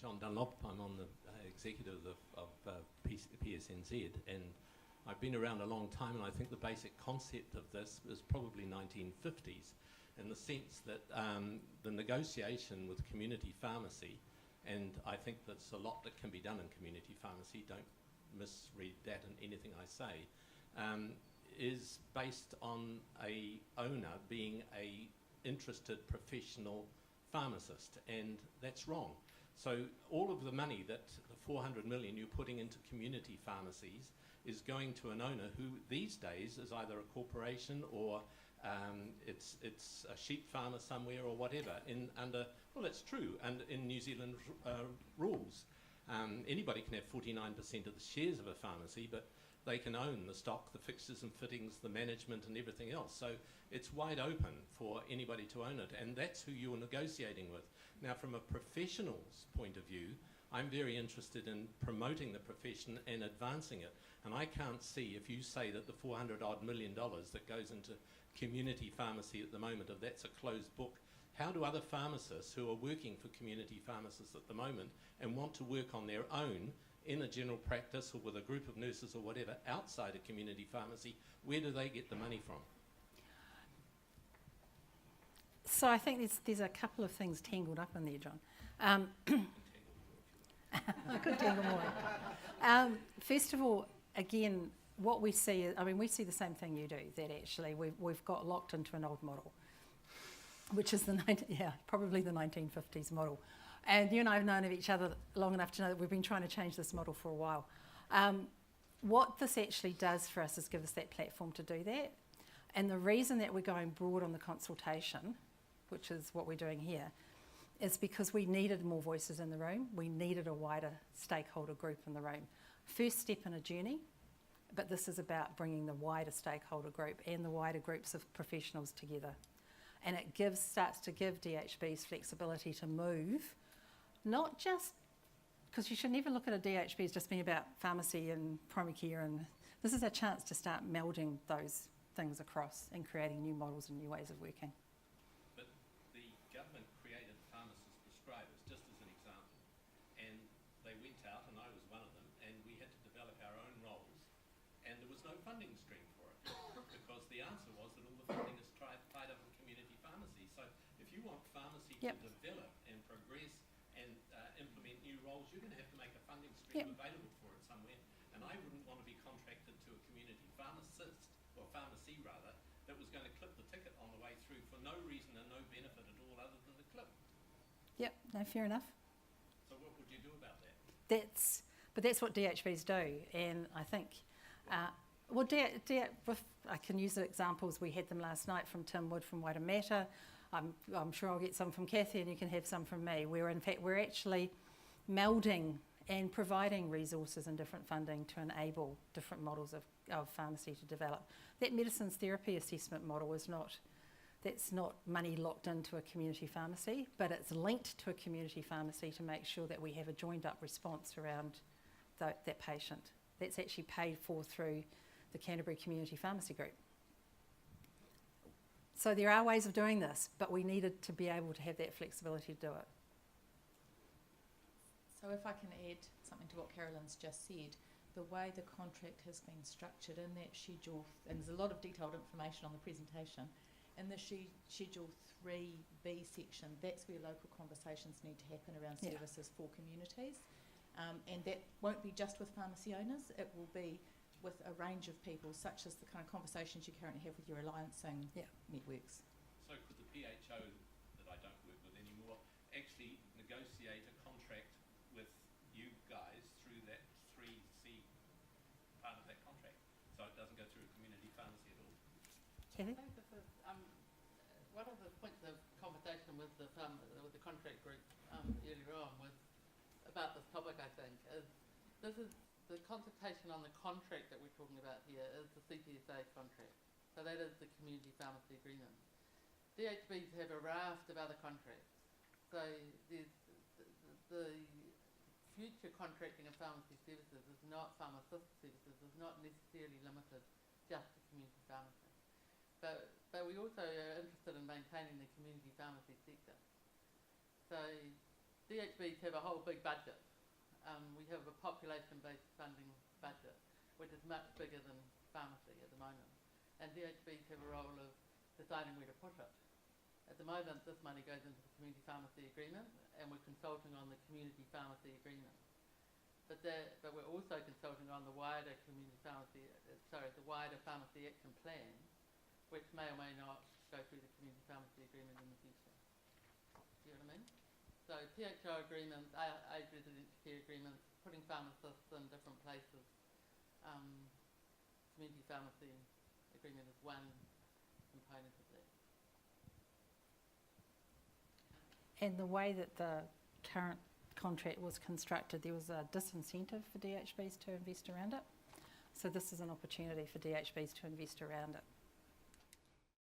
John Dunlop. I'm on the executive of PSNZ, and I've been around a long time, and I think the basic concept of this is probably 1950s, in the sense that the negotiation with community pharmacy, and I think there's a lot that can be done in community pharmacy, don't misread that in anything I say, is based on a owner being a interested professional pharmacist, and that's wrong. So all of the money that the 400 million you're putting into community pharmacies is going to an owner who these days is either a corporation or it's a sheep farmer somewhere or whatever, well, it's true, and in New Zealand rules. Anybody can have 49% of the shares of a pharmacy, but they can own the stock, the fixtures and fittings, the management and everything else. So it's wide open for anybody to own it, and that's who you're negotiating with. Now, from a professional's point of view, I'm very interested in promoting the profession and advancing it. And I can't see, if you say that the $400-odd million that goes into community pharmacy at the moment, if that's a closed book, how do other pharmacists who are working for community pharmacists at the moment and want to work on their own in a general practice or with a group of nurses or whatever outside a community pharmacy, where do they get the money from? So I think there's a couple of things tangled up in there, John. I could tangle more. First of all, again, what we see is, we see the same thing you do, that actually we've got locked into an old model, which is probably the 1950s model. And you and I have known of each other long enough to know that we've been trying to change this model for a while. What this actually does for us is give us that platform to do that. And the reason that we're going broad on the consultation, which is what we're doing here, is because we needed more voices in the room. We needed a wider stakeholder group in the room. First step in a journey, but this is about bringing the wider stakeholder group and the wider groups of professionals together. And it starts to give DHBs flexibility to move, not just, because you should never look at a DHB as just being about pharmacy and primary care, and this is a chance to start melding those things across and creating new models and new ways of working. But the government created pharmacist prescribers, just as an example, and they went out, and I was one of them, and we had to develop our own roles, and there was no funding stream for it, because the answer was that all the funding is tied up in community pharmacy. So if you want pharmacy to develop and progress and implement new roles, you're going to have to make a funding stream available for it somewhere. And I wouldn't want to be contracted to a community pharmacist, or pharmacy rather, that was going to clip the ticket on the way through for no reason and no benefit at all other than the clip. Yep, no, fair enough. So what would you do about that? But that's what DHBs do, and I think, I can use the examples, we had them last night from Tim Wood from Waitemata. I'm sure I'll get some from Kathy, and you can have some from me, where in fact we're actually melding and providing resources and different funding to enable different models of pharmacy to develop. That medicines therapy assessment model that's not money locked into a community pharmacy, but it's linked to a community pharmacy to make sure that we have a joined up response around that patient. That's actually paid for through the Canterbury Community Pharmacy Group. So there are ways of doing this, but we needed to be able to have that flexibility to do it. So if I can add something to what Carolyn's just said, the way the contract has been structured in that schedule, and there's a lot of detailed information on the presentation, in the Schedule 3B section, that's where local conversations need to happen around services for communities. And that won't be just with pharmacy owners, it will be with a range of people, such as the kind of conversations you currently have with your alliancing networks. So could the PHO, that I don't work with anymore, actually negotiate a contract with you guys through that 3C part of that contract, so it doesn't go through a community pharmacy at all? Kathy? I think this is one of the points of conversation with the contract group earlier on was about this topic, I think, is this is the consultation on the contract that we're talking about here is the CPSA contract. So that is the community pharmacy agreement. DHBs have a raft of other contracts. So there's the future contracting of pharmacy services is not pharmacist services, is not necessarily limited just to community pharmacy. But we also are interested in maintaining the community pharmacy sector. So DHBs have a whole big budget. We have a population-based funding budget, which is much bigger than pharmacy at the moment. And DHBs have a role of deciding where to put it. At the moment, this money goes into the community pharmacy agreement, and we're consulting on the community pharmacy agreement. But we're also consulting on the wider the wider pharmacy action plan, which may or may not go through the community pharmacy agreement in the future. Do you know what I mean? So PHO agreements, age residential care agreements, putting pharmacists in different places. Community pharmacy agreement is one component of that. And the way that the current contract was constructed, there was a disincentive for DHBs to invest around it. So this is an opportunity for DHBs to invest around it.